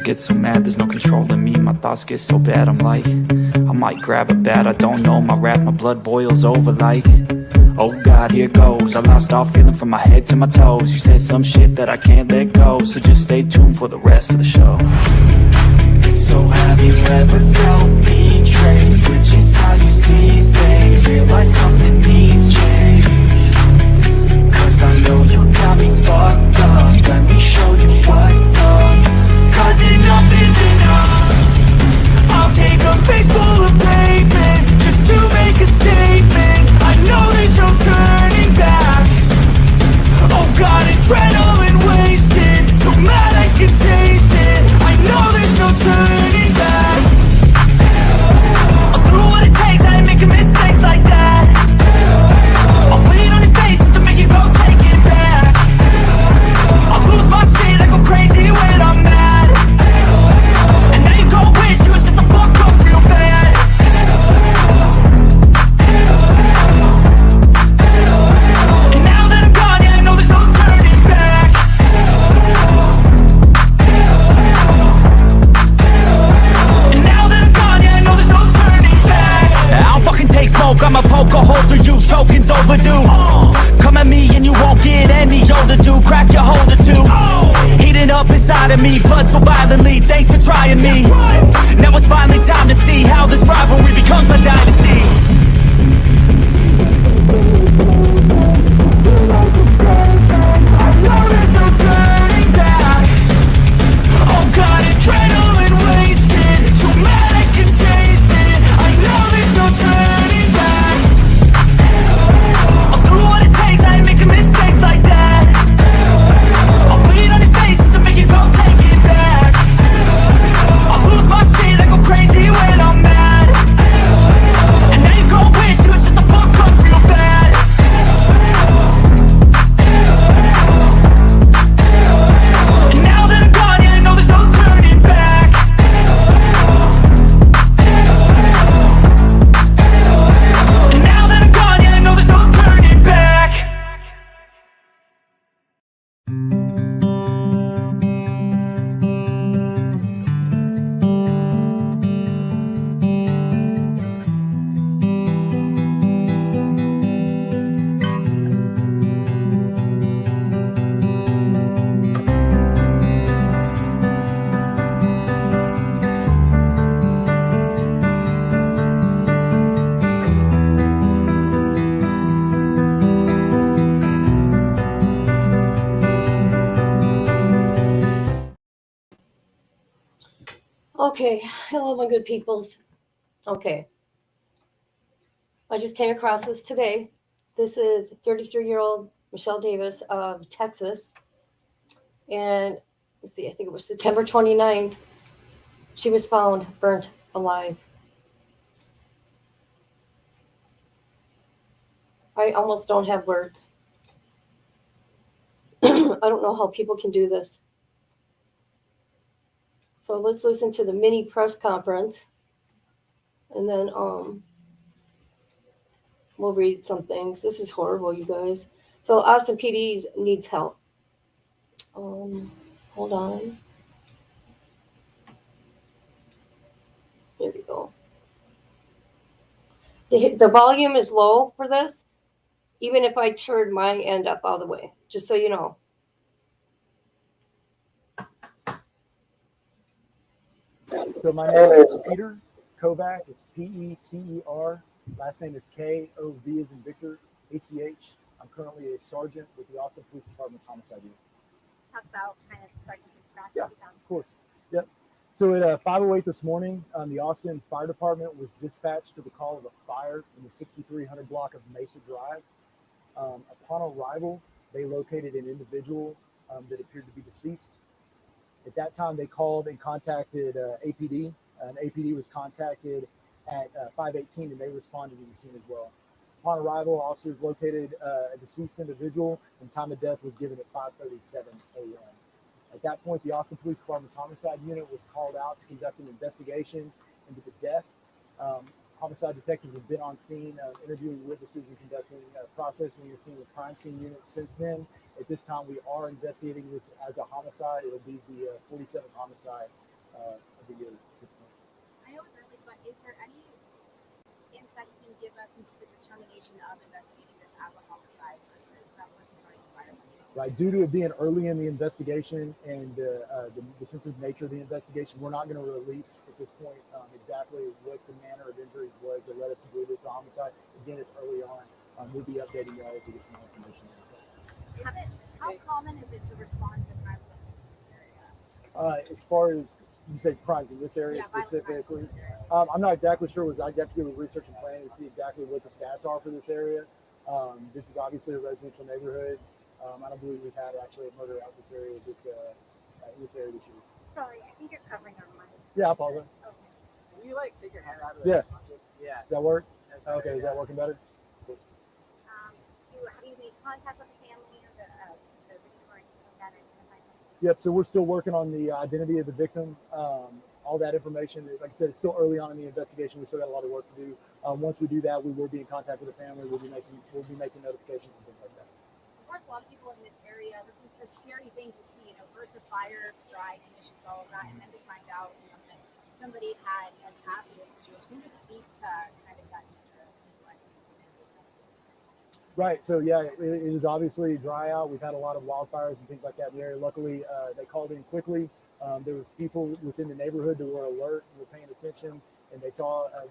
get so mad, there's no controlling me. My thoughts get so bad, I'm like, I might grab a bat, I don't know. My wrath, my blood boils over like, oh God, here goes. I lost all feeling from my head to my toes. You said some shit that I can't let go, so just stay tuned for the rest of the show. So have you ever felt betrayed? Switches how you see things, realize something needs change. Cause I know you got me fucked up, let me show you what's up. Cause enough is enough. I'll take a face full of pavement just to make a statement. I know there's no turning back. Oh God, adrenaline wasted, so mad I can taste it. I know there's no turning back. I'll do what it takes, I ain't making mistakes like that. I'll put it on your face to make you go take it back. I'll lose my shit, I go crazy when I'm mad. And now you go wish you would shut the fuck up real bad. And now that I'm gone, yeah, I know there's no turning back. And now that I'm gone, yeah, I know there's no turning back. I don't fucking take smoke, I'ma poke a hole through you, choking's overdue. Come at me and you won't get any older, dude. Crack your holder too. Heating up inside of me, blood so violently. Thanks for trying me. Now it's finally time to see how this rivalry becomes a dynasty. Oh God, adrenaline wasted, so mad I can taste it. I know there's no turning back. I'll do what it takes, I ain't making mistakes like that. I'll put it on your face to make you go take it back. I'll lose my shit, I go crazy when I'm mad. And now you go wish you would shut the fuck up real bad. And now that I'm gone, yeah, I know there's no turning back. And now that I'm gone, yeah, I know there's no turning back. Okay, hello, my good peoples. Okay, I just came across this today. This is 33-year-old Michelle Davis of Texas. And let's see, I think it was September 29th. She was found burnt alive. I almost don't have words. I don't know how people can do this. So let's listen to the mini press conference. And then we'll read some things. This is horrible, you guys. So Austin PD needs help. Hold on. There we go. The volume is low for this, even if I turn my end up all the way, just so you know. So my name is Peter Kovac. It's Peter. Last name is Kov as in Victor, ACH. I'm currently a sergeant with the Austin Police Department's homicide unit. Talk about kind of sergeant background. Yeah, of course. Yep. So at 5:08 this morning, the Austin Fire Department was dispatched to the call of a fire in the 6300 block of Mesa Drive. Upon arrival, they located an individual that appeared to be deceased. At that time, they called and contacted APD. And APD was contacted at 5:18, and they responded to the scene as well. Upon arrival, officers located a deceased individual, and time of death was given at 5:37 a.m. At that point, the Austin Police Department's homicide unit was called out to conduct an investigation into the death. Homicide detectives have been on scene, interviewing witnesses and conducting processing the scene with crime scene units since then. At this time, we are investigating this as a homicide. It'll be the 47th homicide of the year. At this point. I know it's early, but is there any insight you can give us into the determination of investigating this as a homicide versus that person starting to fire themselves? Right, due to it being early in the investigation and the sensitive nature of the investigation, we're not going to release at this point exactly what the manner of injuries was that led us to believe it's a homicide. Again, it's early on. We'll be updating y'all if we get some more information. How common is it to respond to crimes like this in this area? As far as you say crimes in this area Violent crimes in specifically, this area. I'm not exactly sure. I'd have to do research and planning to see exactly what the stats are for this area. This is obviously a residential neighborhood. I don't believe we've had actually a murder out this area this year. Sorry, I think you're covering our mic. Yeah, I apologize. Okay. Will you like take your hand out of Yeah. Yeah. Does that work? That's Okay, better, is that working better? Have you made contact with the family or the victim or anything like that? Yep. So we're still working on the identity of the victim. All that information, like I said, it's still early on in the investigation. We still got a lot of work to do. Once we do that, we will be in contact with the family. We'll be making notifications and things like that. Of course, a lot of people in this area, this is a scary thing to see. First a fire, dry conditions, all of that, and then to find out that somebody had passed in this situation. Can you just speak to kind of that nature of what? Right. So yeah, it is obviously dry out. We've had a lot of wildfires and things like that in the area. Luckily, they called in quickly. There was people within the neighborhood that were alert, were paying attention, and they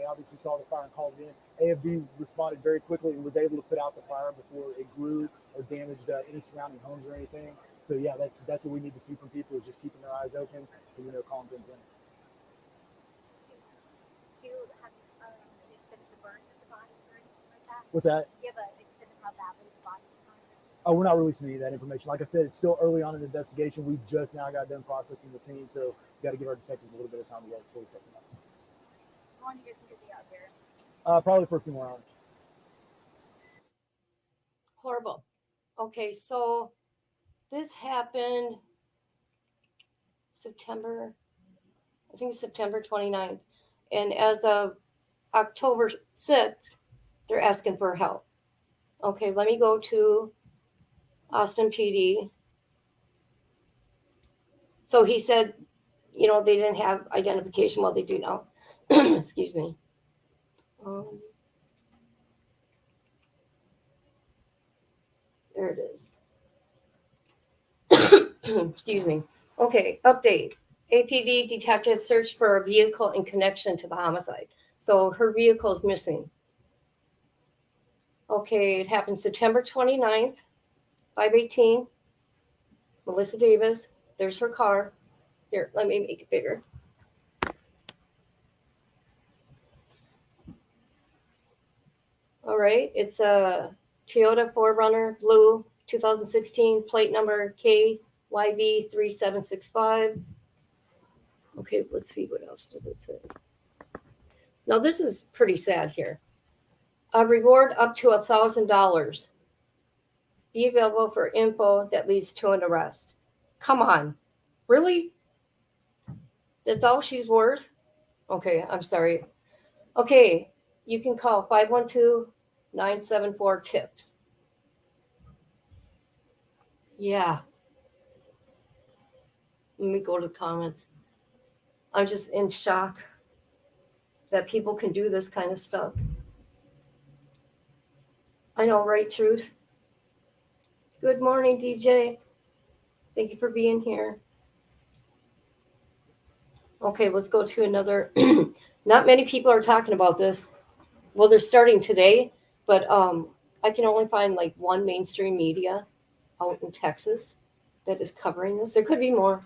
obviously saw the fire and called it in. AFD responded very quickly and was able to put out the fire before it grew or damaged any surrounding homes or anything. So yeah, that's what we need to see from people, is just keeping their eyes open and calling things in. Do you have an extent of the burn of the body or anything like that? What's that? Do you have an extent of how badly the body was burned? Oh, we're not releasing any of that information. Like I said, it's still early on in the investigation. We just now got done processing the scene, so we got to give our detectives a little bit of time to work before we start them out. How long do you guys think you'll be out here? Probably for a few more hours. Horrible. Okay, so this happened September 29th. And as of October 6th, they're asking for help. Okay, let me go to Austin PD. So he said, they didn't have identification. Well, they do now. Excuse me. There it is. Excuse me. Okay, update. APD detectives search for a vehicle in connection to the homicide. So her vehicle is missing. Okay, it happened September 29th, 5:18. Melissa Davis. There's her car. Here, let me make it bigger. All right, it's a Toyota 4Runner blue 2016, plate number KYB3765. Okay, let's see, what else does it say? Now this is pretty sad here. A reward up to $1,000. Be available for info that leads to an arrest. Come on, really? That's all she's worth? Okay, I'm sorry. Okay, you can call 512-974-TIPS. Yeah. Let me go to the comments. I'm just in shock that people can do this kind of stuff. I know, right, Truth? Good morning, DJ. Thank you for being here. Okay, let's go to another. Not many people are talking about this. Well, they're starting today, but I can only find like one mainstream media out in Texas that is covering this. There could be more,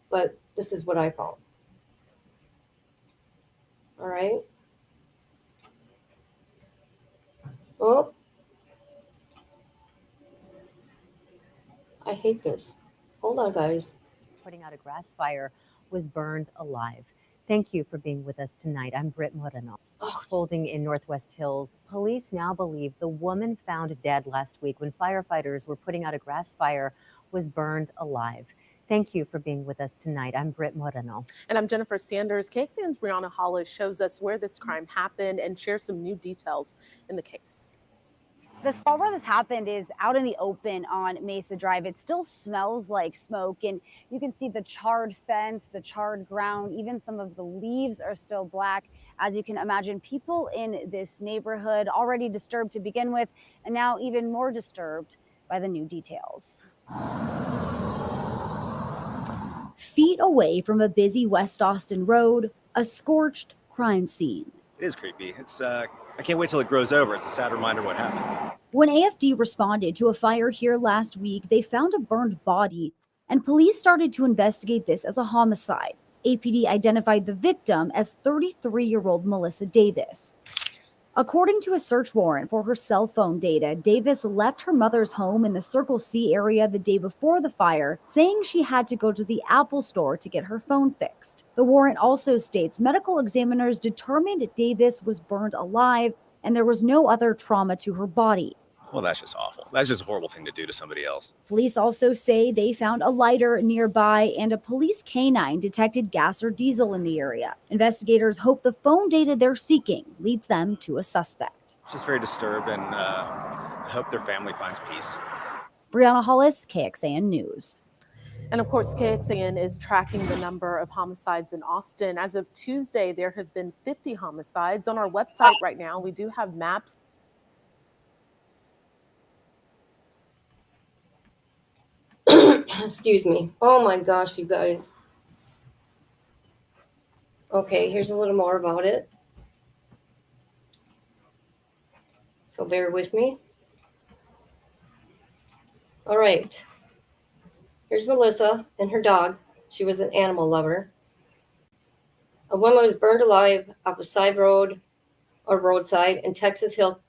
but this is what I found. All right. Oh, I hate this. Hold on, guys. Putting out a grass fire was burned alive. Thank you for being with us tonight. I'm Britt Moreno. Holding in Northwest Hills, police now believe the woman found dead last week when firefighters were putting out a grass fire was burned alive. Thank you for being with us tonight. I'm Britt Moreno. And I'm Jennifer Sanders. KXAN's Brianna Hollis shows us where this crime happened and shares some new details in the case. The spot where this happened is out in the open on Mesa Drive. It still smells like smoke, and you can see the charred fence, the charred ground, even some of the leaves are still black. As you can imagine, people in this neighborhood already disturbed to begin with, and now even more disturbed by the new details. Feet away from a busy West Austin road, a scorched crime scene. It is creepy. I can't wait till it grows over. It's a sad reminder of what happened. When AFD responded to a fire here last week, they found a burned body, and police started to investigate this as a homicide. APD identified the victim as 33-year-old Melissa Davis. According to a search warrant for her cell phone data, Davis left her mother's home in the Circle C area the day before the fire, saying she had to go to the Apple store to get her phone fixed. The warrant also states medical examiners determined Davis was burned alive and there was no other trauma to her body. Well, that's just awful. That's just a horrible thing to do to somebody else. Police also say they found a lighter nearby and a police canine detected gas or diesel in the area. Investigators hope the phone data they're seeking leads them to a suspect. Just very disturbed, and I hope their family finds peace. Brianna Hollis, KXAN News. And of course, KXAN is tracking the number of homicides in Austin. As of Tuesday, there have been 50 homicides. On our website right now, we do have maps. Excuse me. Oh my gosh, you guys. Okay, here's a little more about it. So bear with me. All right. Here's Melissa and her dog. She was an animal lover. A woman was burned alive off a side road or roadside in Texas Hill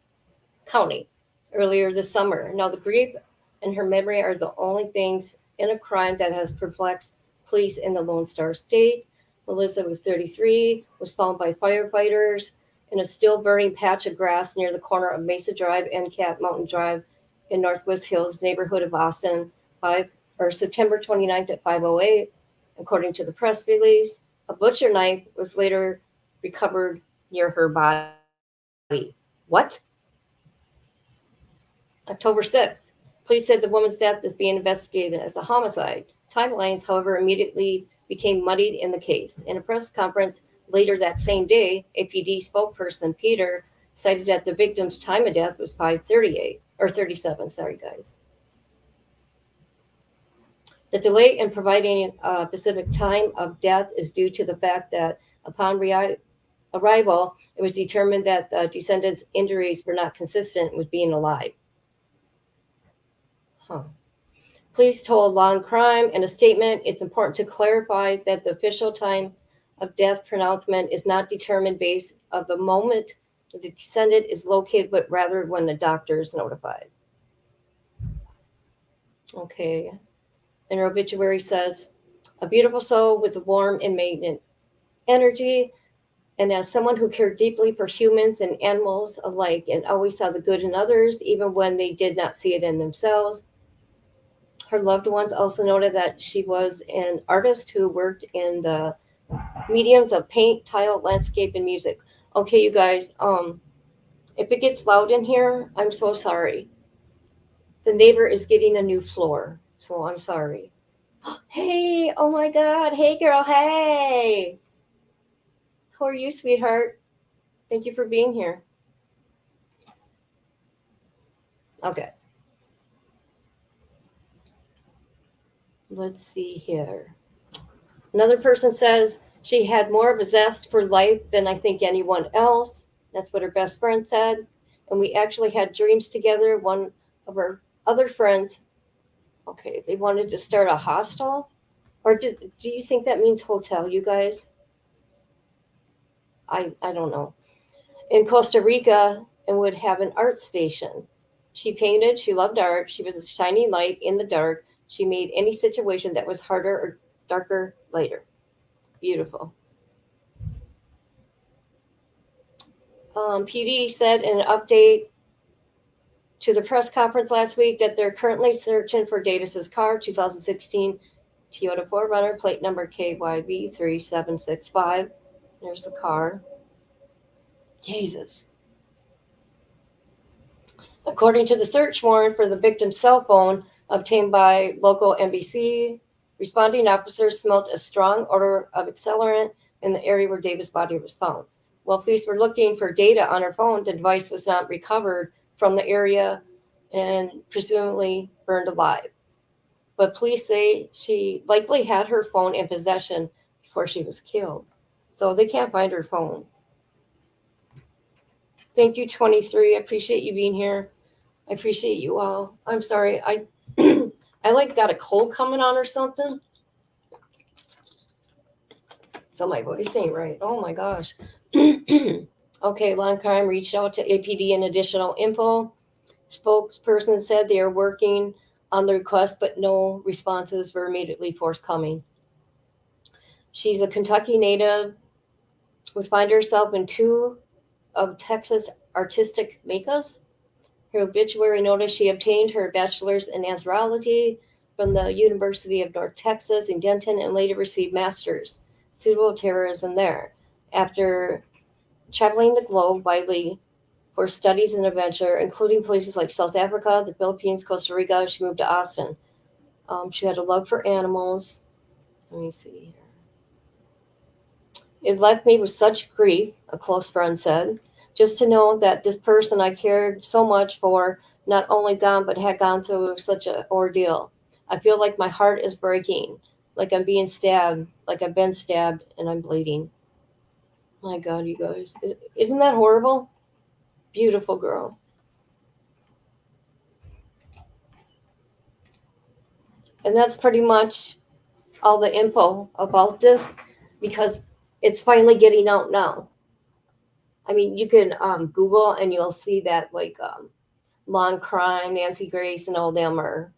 County earlier this summer. Now, the grief and her memory are the only things in a crime that has perplexed police in the Lone Star State. Melissa was 33, was found by firefighters in a still burning patch of grass near the corner of Mesa Drive and Cat Mountain Drive in Northwest Hills neighborhood of Austin September 29th at 5:08. According to the press release, a butcher knife was later recovered near her body. What? October 6th. Police said the woman's death is being investigated as a homicide. Timelines, however, immediately became muddied in the case. In a press conference later that same day, APD spokesperson Peter cited that the victim's time of death was 5:37. Sorry, guys. The delay in providing a specific time of death is due to the fact that upon arrival, it was determined that the descendant's injuries were not consistent with being alive. Police told Law and Crime in a statement, it's important to clarify that the official time of death pronouncement is not determined based on the moment the descendant is located, but rather when the doctor is notified. Okay. And her obituary says, a beautiful soul with a warm and malignant energy. And as someone who cared deeply for humans and animals alike and always saw the good in others, even when they did not see it in themselves. Her loved ones also noted that she was an artist who worked in the mediums of paint, tile, landscape, and music. Okay, you guys, if it gets loud in here, I'm so sorry. The neighbor is getting a new floor, so I'm sorry. Hey, oh my God. Hey, girl. Hey. How are you, sweetheart? Thank you for being here. Okay. Let's see here. Another person says she had more of a zest for life than I think anyone else. That's what her best friend said. And we actually had dreams together. One of her other friends, okay, they wanted to start a hostel. Or do you think that means hotel, you guys? I don't know. In Costa Rica, and would have an art station. She painted, she loved art. She was a shining light in the dark. She made any situation that was harder or darker lighter. Beautiful. PD said in an update to the press conference last week that they're currently searching for Davis's car, 2016 Toyota 4Runner, plate number KYB 3765. There's the car. Jesus. According to the search warrant for the victim's cell phone obtained by local NBC, responding officers smelled a strong odor of accelerant in the area where Davis' body was found. While police were looking for data on her phone, the device was not recovered from the area and presumably burned alive. But police say she likely had her phone in possession before she was killed. So they can't find her phone. Thank you, 23. I appreciate you being here. I appreciate you all. I'm sorry. I like got a cold coming on or something. So my voice ain't right. Oh my gosh. Okay, Law and Crime reached out to APD and additional info. Spokesperson said they are working on the request, but no responses were immediately forthcoming. She's a Kentucky native, would find herself in two of Texas artistic makers. Her obituary noted she obtained her bachelor's in anthropology from the University of North Texas in Denton and later received master's pseudo terrorism there. After traveling the globe widely for studies and adventure, including places like South Africa, the Philippines, Costa Rica, she moved to Austin. She had a love for animals. Let me see here. It left me with such grief, a close friend said, just to know that this person I cared so much for not only gone, but had gone through such an ordeal. I feel like my heart is breaking, like I'm being stabbed, like I've been stabbed and I'm bleeding. My God, you guys. Isn't that horrible? Beautiful girl. And that's pretty much all the info about this because it's finally getting out now. I mean, you can Google and you'll see that like Law and Crime, Nancy Grace, and all them are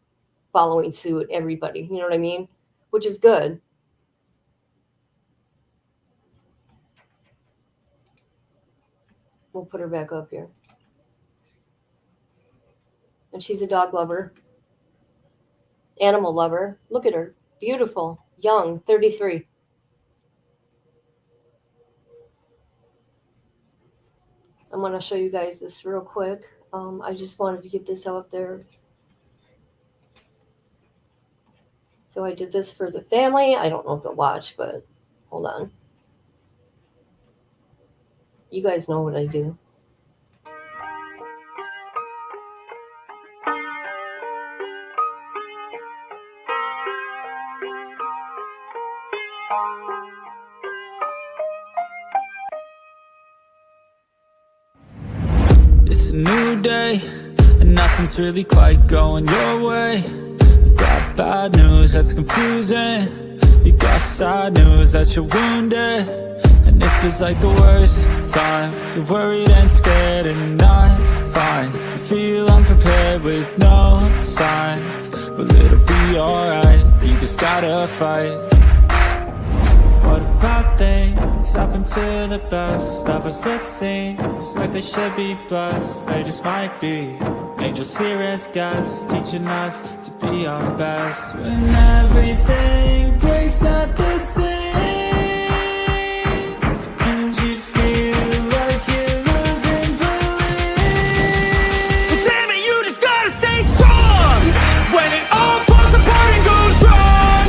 following suit. Everybody, you know what I mean? Which is good. We'll put her back up here. And she's a dog lover, animal lover. Look at her. Beautiful, young, 33. I'm going to show you guys this real quick. I just wanted to get this out there. So I did this for the family. I don't know if they'll watch, but hold on. You guys know what I do. It's a new day, and nothing's really quite going your way. You got bad news that's confusing. You got sad news that you're wounded. And it feels like the worst time. You're worried and scared and you're not fine. You feel unprepared with no signs. But it'll be alright, you just gotta fight. What about things happen to the best of us? It seems like they should be blessed. They just might be angels here as guests, teaching us to be our best. When everything breaks at the seams and you feel like you're losing belief, but damn it, you just gotta stay strong. When it all falls apart and goes wrong,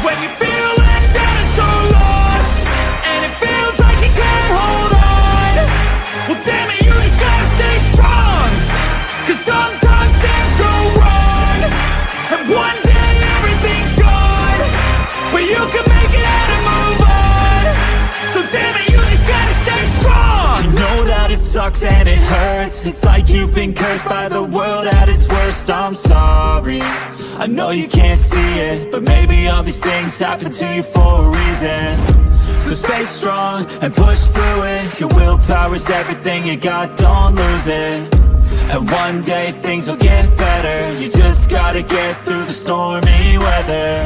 when you feel left out and so lost, and it feels like you can't hold on, well damn it, you just gotta stay strong. Cause sometimes things go wrong, and one day everything's gone, but you can make it out and move on. So damn it, you just gotta stay strong. You know that it sucks and it hurts. It's like you've been cursed by the world at its worst. I'm sorry, I know you can't see it, but maybe all these things happen to you for a reason. So stay strong and push through it. Your willpower is everything you got, don't lose it. And one day things will get better. You just gotta get through the stormy weather.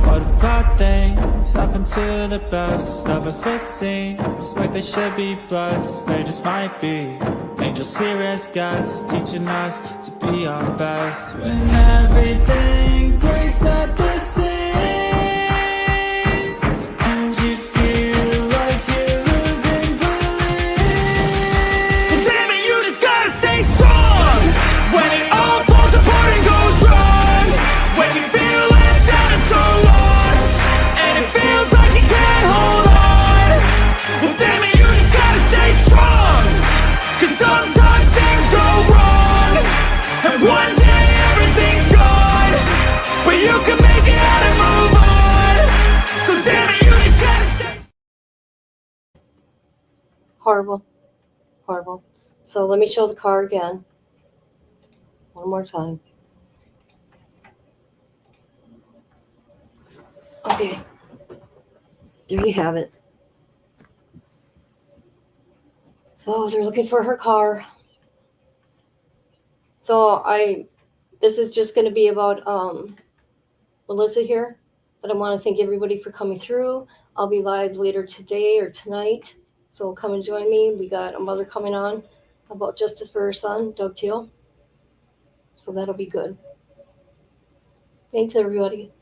What about things happen to the best of us? It seems like they should be blessed. They just might be angels here as guests, teaching us to be our best. When everything breaks at the seams and you feel like you're losing belief, well, damn it, you just gotta stay strong. Horrible. Horrible. So let me show the car again. One more time. Okay. There you have it. So they're looking for her car. So this is just going to be about Melissa here, but I want to thank everybody for coming through. I'll be live later today or tonight, so come and join me. We got a mother coming on about justice for her son, Doug Teal. So that'll be good. Thanks, everybody.